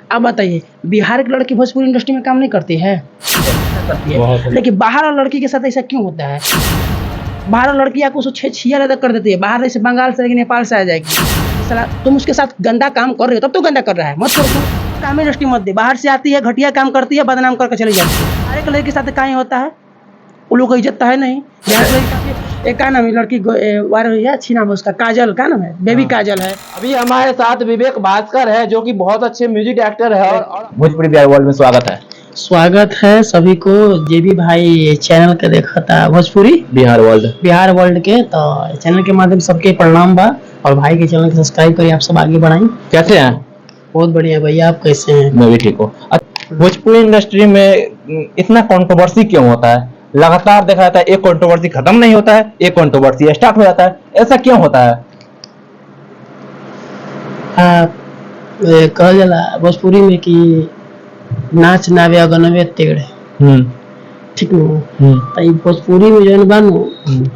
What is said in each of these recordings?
अब बताइए, बिहार की लड़की भोजपुरी इंडस्ट्री में काम नहीं करती है? करती है, लेकिन बाहर वाली लड़की के साथ ऐसा क्यों होता है? बाहर वाली लड़की आपको उसको छिया अलग कर देती है, बाहर से बंगाल से नेपाल से आ जाएगी, साला तुम उसके साथ गंदा काम कर रहे हो, तब तो गंदा कर रहा है, मत करो, काम इंडस्ट्री मत दे। बाहर से आती है, घटिया काम करती है, बदनाम करके चली जाती है। हर एक लड़की के साथ कहीं होता है, उन लोगों को इज्जत तो है नहीं। एक का नाम है लड़की वायरल है, अच्छी नाम है उसका, काजल का नाम है, बेबी काजल है। अभी हमारे साथ विवेक भास्कर है जो कि बहुत अच्छे म्यूजिक एक्टर है और भोजपुरी बिहार वर्ल्ड में स्वागत है सभी को। जे भी भाई चैनल के देखा था भोजपुरी बिहार वर्ल्ड के, तो चैनल के माध्यम सबके प्रणाम बा, और भाई के चैनल को सब्सक्राइब करिए, आप सब आगे बढ़ाएं। कैसे हैं? बहुत बढ़िया भैया, आप कैसे हैं? मैं भी ठीक हूँ। भोजपुरी इंडस्ट्री में इतना कंट्रोवर्सी क्यों होता है? लगातार देखा जाता है एक कंट्रोवर्सी खत्म नहीं होता है, एक कंट्रोवर्सी स्टार्ट हो जाता है, ऐसा क्यों होता है? कहल जाला भोजपुरी में कि नाच नावे अगनवे टेढ़, ठीक न? तो भोजपुरी में जो है बानू,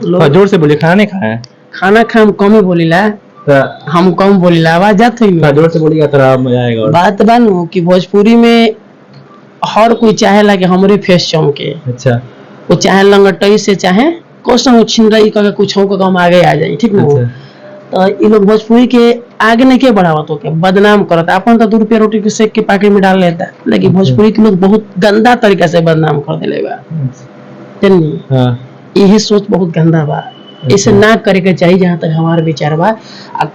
जोर से बोलिए। खाना नहीं खाया? खाना खा हम कम ही बोलीला, हम कम बोलीला, आवाज जात हुई, जोर से बोलिएगा तो मजा आएगा। बात बानू कि भोजपुरी में हर कोई चाहेला कि हमरे फेस चमके। अच्छा, वो चाहे लंगटई से, चाहे क्वेश्चन छिंदई करके कुछ हो हम आगे आ जाए, ठीक ना? तो ये लोग भोजपुरी के आगे नहीं के बढ़ावत हो के बदनाम करता, अपन तो 2 रुपया रोटी के सेक के पैकेट में डाल लेता है, लेकिन भोजपुरी के लोग बहुत गंदा तरीका से बदनाम कर दिले बा। यही सोच बहुत गंदा बा, इसे ना करे के चाहिए, जहाँ तक हमारे विचार बा।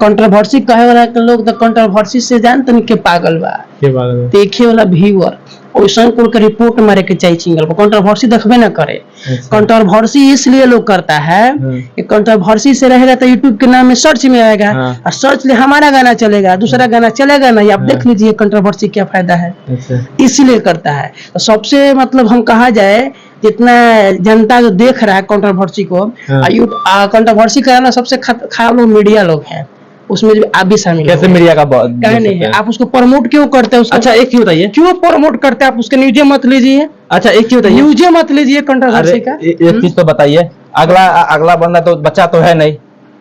कंट्रोवर्सी कहे वाला के लोग तो कंट्रोवर्सी से जानते नहीं के पागल बा, देखे वाला व्यूअर ओइसन को रिपोर्ट मारे के चाहिए सिंगल पर, कंट्रोवर्सी देखबे ना करे। कंट्रोवर्सी इसलिए लोग करता है कि कंट्रोवर्सी से रहेगा तो यूट्यूब के नाम में सर्च में आएगा, और सर्च ले हमारा गाना चलेगा, दूसरा गाना चलेगा नहीं। आप देख लीजिए कंट्रोवर्सी क्या फायदा है, इसलिए करता है। तो सबसे मतलब हम कहा जाए, जितना जनता जो देख रहा है कंट्रोवर्सी को, कंट्रोवर्सी कराना सबसे खराब लोग मीडिया लोग हैं, उसमें आप भी शामिल। कैसे मीडिया का कहे नहीं है? आप उसको प्रमोट क्यों करते हैं? अच्छा, एक क्यों बताइए, क्यों प्रमोट करते हैं आप उसके? न्यूज़ मत लीजिए। अच्छा, एक क्यों बताइए, न्यूज़ मत लीजिए कंट्रोवर्सी का। एक चीज तो बताइए, अगला बंदा तो बच्चा तो है नहीं,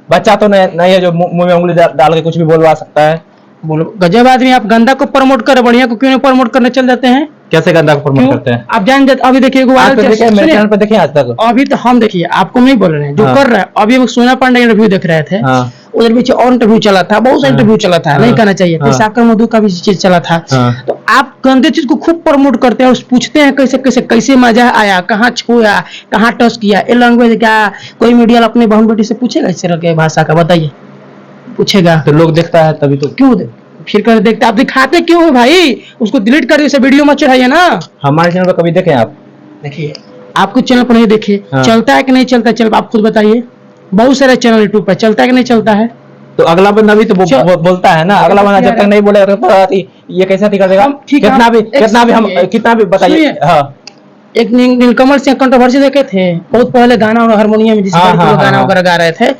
बच्चा तो नहीं है जो मुंह में उंगली डाल के कुछ भी बोलवा सकता है। बोलो, गजब आदमी। आप गंदा को प्रमोट कर, बढ़िया को क्यों नहीं प्रमोट करने चल जाते हैं? कैसे गंदा को प्रमोट करते हैं? आप जान जाते, अभी देखिए मेरे चैनल पर देखिए आज तक, अभी तो हम देखिए, आपको नहीं बोल रहे हैं, जो कर रहा है। अभी हम सोना पांडे इंटरव्यू देख रहे थे, उधर पीछे और इंटरव्यू चला था, बहुत सा इंटरव्यू चला था, नहीं करना चाहिए। फिर साकर मधु का भी चीज चला था। तो आप गंदे चीज को खूब प्रमोट करते हैं और पूछते हैं कैसे मजा आया, कहाँ छुआ, कहाँ टच किया। ये लैंग्वेज क्या कोई मीडिया अपने बहन बेटी से पूछेगा इस तरह के भाषा का? बताइए, पूछेगा? तो लोग देखता है तभी तो। क्यों फिर कर देखते? आप दिखाते क्यों है भाई? उसको डिलीट कर इसे वीडियो मत चढ़ाइए ना। हमारे चैनल पर कभी देखे आप? देखिए, आपको चैनल पर नहीं देखे, चलता है कि नहीं चलता? चल आप खुद बताइए। बहुत सारे चैनल यूट्यूब पर चलता है कि नहीं चलता है? तो अगला बंदा भी तो बोलता है ना। अगला बंदा जब तक नहीं बोलेगा तो ये कैसे कर देगा? कितना भी बताइए। एक नीलकमल सिंह कंट्रोवर्सी देखे थे बहुत पहले, गाना और हारमोनियम जिस गाना वगैरह गा रहे थे।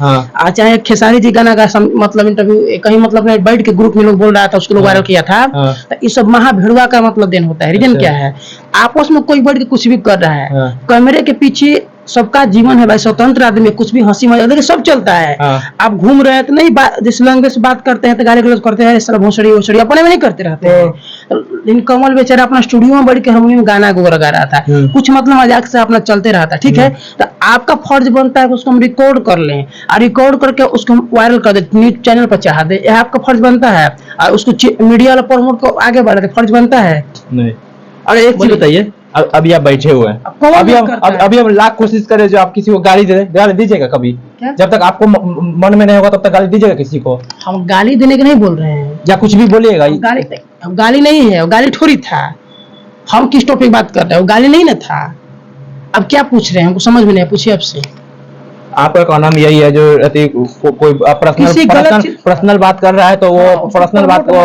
चाहे खेसारी जी गाना का मतलब इंटरव्यू कहीं मतलब बैठ के ग्रुप में लोग बोल रहा था, उसको लोग वायरल किया था। तो ये सब महाभिड़वा का मतलब देन होता है। रीजन क्या है? आपस में कोई बैठ के कुछ भी कर रहा है, कैमरे के पीछे सबका जीवन है भाई, स्वतंत्र आदमी, कुछ भी हंसी मजाक देखिए सब चलता है। आप घूम रहे हैं तो नहीं, जिस लैंग्वेज से बात करते हैं तो गाली गलौज करते हैं, साला भोसड़ी वोसड़ी अपने में नहीं करते रहते हैं। लेकिन कमल बेचारा अपना स्टूडियो में बैठ के हारमोनियम गाना गा रहा था, कुछ मतलब मजाक से अपना चलते रहा था, ठीक है? तो आपका फर्ज बनता है कि उसको हम रिकॉर्ड कर लें, और रिकॉर्ड करके उसको वायरल कर दे, न्यूज चैनल पर चाह दे, यह आपका फर्ज बनता है। और उसको मीडिया वाला प्रमोट को आगे बढ़ाते फर्ज बनता है नहीं। अरे एक चीज बताइए, अभी आप बैठे हुए हैं, अभी हम लाख कोशिश करें जो आप किसी को गाली दीजिएगा कभी? जब तक आपको मन में नहीं होगा तब तक गाली दीजिएगा किसी को? हम गाली देने के नहीं बोल रहे हैं, या कुछ भी बोलिएगा। गाली नहीं है, गाली थोड़ी था। हम किस टॉपिक बात कर रहे हैं? गाली नहीं ना था। अब क्या पूछ रहे हैं? हमको समझ में नहीं, पूछिए आपसे। आपका नाम यही है जो कोई पर्सनल बात कर रहा है तो वो पर्सनल बात को।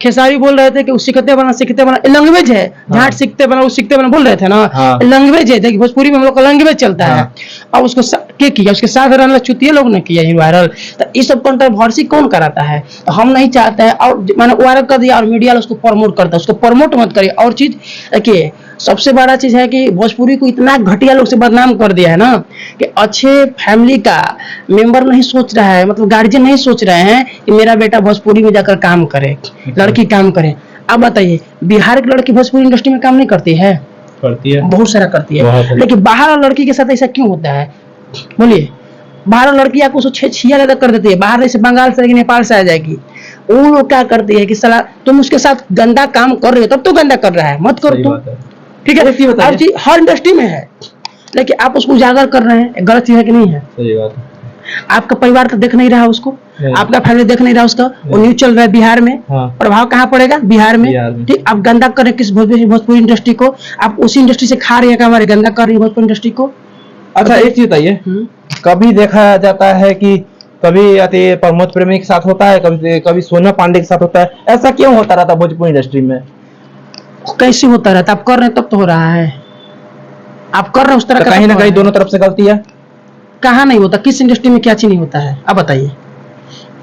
खेसारी बोल रहे थे कि सीखते बना लैंग्वेज है, झाट सीखते बना बोल रहे थे ना, लैंग्वेज है। देखिए भोजपुरी में हम लोग का लैंग्वेज चलता है। अब उसको क्या किया? उसके साथ रहने चुतिया लोग ने किया वायरल। तो ये सब कंट्रोवर्सी कौन कराता है? तो हम नहीं चाहते हैं, और मैंने वायरल कर दिया और मीडिया उसको प्रमोट करता है। उसको प्रमोट मत करिए। और चीज देखिए, सबसे बड़ा चीज है कि भोजपुरी को इतना घटिया लोग से बदनाम कर दिया है ना, कि अच्छे फैमिली का मेंबर नहीं सोच रहा है, मतलब गार्जियन नहीं सोच रहे हैं कि मेरा बेटा भोजपुरी में जाकर काम करे, लड़की काम करे। अब बताइए, बिहार की लड़की भोजपुरी इंडस्ट्री में काम नहीं करती है? करती है, बहुत सारा करती है, लेकिन बाहर वाली लड़की के साथ ऐसा क्यों होता है? बोलिए, बाहर वाली लड़की आपको छिया ज्यादा कर देती है, बाहर से बंगाल से नेपाल से आ जाएगी, वो लोग क्या करती है कि साला तुम उसके साथ गंदा काम कर रहे हो तब तो गंदा कर रहा है, मत करो तुम, ठीक है? हर चीज हर इंडस्ट्री में है, लेकिन आप उसको उजागर कर रहे हैं, गलत चीज है कि नहीं है? सही बात है। आपका परिवार तो देख नहीं रहा उसको, आपका फैमिली देख नहीं रहा उसका, वो न्यूज चल रहा है बिहार में, प्रभाव कहाँ पड़ेगा? बिहार में, ठीक? आप गंदा कर रहे किस भोजपुरी इंडस्ट्री को, आप उसी इंडस्ट्री से खा रही है, हमारे गंदा कर रही है भोजपुरी इंडस्ट्री को। अच्छा एक चीज बताइए, कभी देखा जाता है कि कभी प्रमोद प्रेमी के साथ होता है, कभी सोना पांडे के साथ होता है, ऐसा क्यों होता रहता भोजपुरी इंडस्ट्री में? कैसे होता रहता? आप कर रहे हैं तब तो हो रहा है, आप कर रहे हैं उस तरह, कहीं ना कहीं दोनों तरफ से गलती है। कहाँ नहीं होता? किस इंडस्ट्री में क्या चीज नहीं होता है? आप बताइए।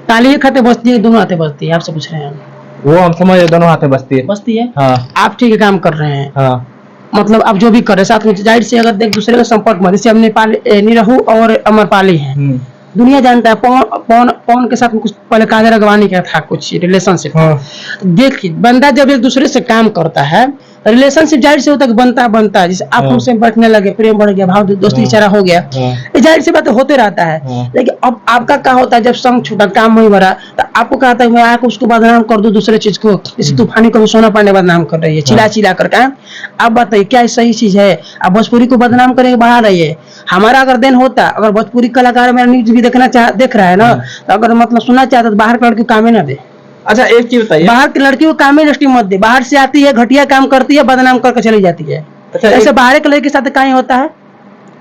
ताली एक हाथे बजती है, दोनों हाथे बजती है, आपसे पूछ रहे हैं। वो हम समझ रहे, दोनों हाथे बजती है, बजती है। हाँ। आप ठीक है काम कर रहे हैं, हाँ। मतलब आप जो भी कर रहे हैं साथ में, जाहिर से अगर एक दूसरे का संपर्क में, जैसे हम निरहू और अमरपाली हैं, दुनिया जानता है, पवन के साथ कुछ पहले काजल अगवानी का था कुछ रिलेशनशिप। देखिए, बंदा जब एक दूसरे से काम करता है, रिलेशनशिप जाहिर से होता है, बनता है, जैसे आप हमसे बैठने लगे, प्रेम बढ़ गया, भाव दोस्ती चारा हो गया, ये जाहिर सी बात होते रहता है। लेकिन अब आपका क्या होता है, जब संग छूटा, काम नहीं भरा, तो आपको क्या होता है, मैं आकर उसको बदनाम कर दूं दूसरे चीज को, जैसे तूफानी को सोना पांडे बदनाम कर रही है, चिल्ला करके। आप बताइए क्या सही चीज है? आप भोजपुरी को बदनाम करके बढ़ा रही है। हमारा अगर दिन होता, अगर भोजपुरी कलाकार मेरा न्यूज भी देख रहा है ना, तो अगर मतलब सुनना चाहता तो बाहर का लड़की काम ही ना दे। अच्छा एक चीज बताइए, बाहर की लड़की को काम इंडस्ट्री मत दे, बाहर से आती है, घटिया काम करती है, बदनाम करके चली जाती है। अच्छा, ऐसे बाहर के लड़के के साथ कहीं होता है?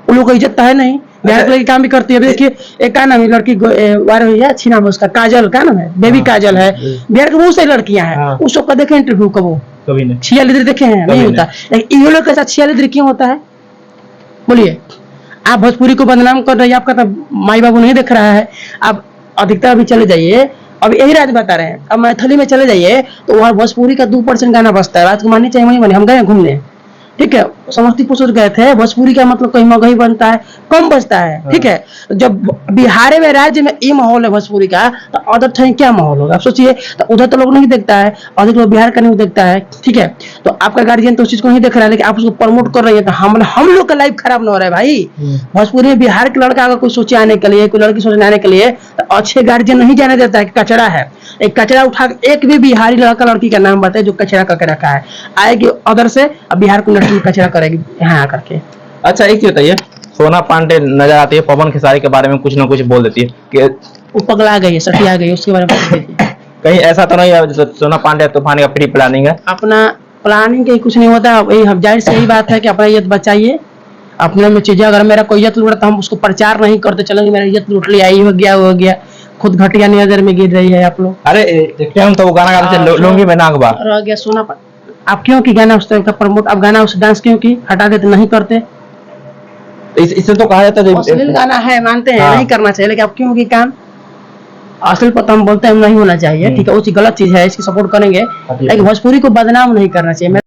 उन लोगों को इज्जत है नहीं। बिहार के लड़की काम भी करती है। देखिए एक का नाम है लड़की, वायरल अच्छी नाम है उसका, काजल का नाम है, बेबी काजल है। बिहार की बहुत सारी लड़कियां हैं, उस सबका देखे इंटरव्यू कभी नहीं, छिया लीडर देखे हैं? नहीं होता। लेकिन इन लोग के साथ छिया लीडर क्यों होता है? बोलिए। आप भोजपुरी को बदनाम कर रहे हैं, आपका तो माई बाबू नहीं देख रहा है। आप अधिकतर अभी चले जाइए, अब यही राज बता रहे हैं, अब मैथिली में चले जाइए तो वहाँ भोजपुरी का 2% गाना बजता है, बात को माननी चाहिए, वही बने। हम गए घूमने, ठीक है, समस्तीपुर गए थे, भोजपुरी का मतलब कहीं मगही बनता है, कम बजता है, ठीक है। जब बिहार में, राज्य में ये माहौल है भोजपुरी का, तो अदर टाइम क्या माहौल होगा? आप सोचिए। तो उधर तो लोग नहीं देखता है, अधिक लोग बिहार का नहीं देखता है, ठीक है। तो आपका गार्जियन तो उस चीज को नहीं देख रहा है, लेकिन आप उसको प्रमोट कर रही है, तो हम लोग का लाइफ खराब ना हो रहा है भाई। भोजपुरी में बिहार के लड़का अगर कोई सोचे आने के लिए, कोई लड़की सोचने आने के लिए, तो अच्छे गार्जियन नहीं जाने देता है कि कचरा है। एक कचरा उठा, एक भी बिहारी लड़का लड़की का नाम बताए जो कचरा करके रखा है, आएगी अदर से, अब बिहार को इंडस्ट्री कचरा करेगी यहाँ आकर के। अच्छा एक चीज बताइए, सोना पांडे नजर आती है, पवन खेसारी के बारे में कुछ ना कुछ बोल देती है कि वो पगला गई है, सटिया गई, उसके बारे में कहीं ऐसा तो नहीं है सोना पांडे तूफान का प्री प्लानिंग है? अपना प्लानिंग के कुछ नहीं होता। हम जाहिर से यही बात है कि अपना इज्जत बचाइए, अपने में चीजें। अगर मेरा कोई इज्जत लूटा तो हम उसको प्रचार नहीं करते चलेंगे, मेरा इज्जत लूट लिया, ये हो गया, खुद घटिया नजर में गिर रही है आप लोग। अरे देखते हम तो वो गाना गाते थे, लोंगी में नाक बार रह गया सोना। आप क्यों की गाना उस तरह का प्रमोट, आप गाना उस डांस क्यों की हटा देते, नहीं करते? इससे तो कहा जाता है अश्लील गाना है, मानते हैं नहीं करना चाहिए, लेकिन आप क्यों की काम अश्लील पर हम बोलते हैं नहीं होना चाहिए, ठीक है, वो चीज गलत चीज है, इसकी सपोर्ट करेंगे, लेकिन भोजपुरी को बदनाम नहीं करना चाहिए।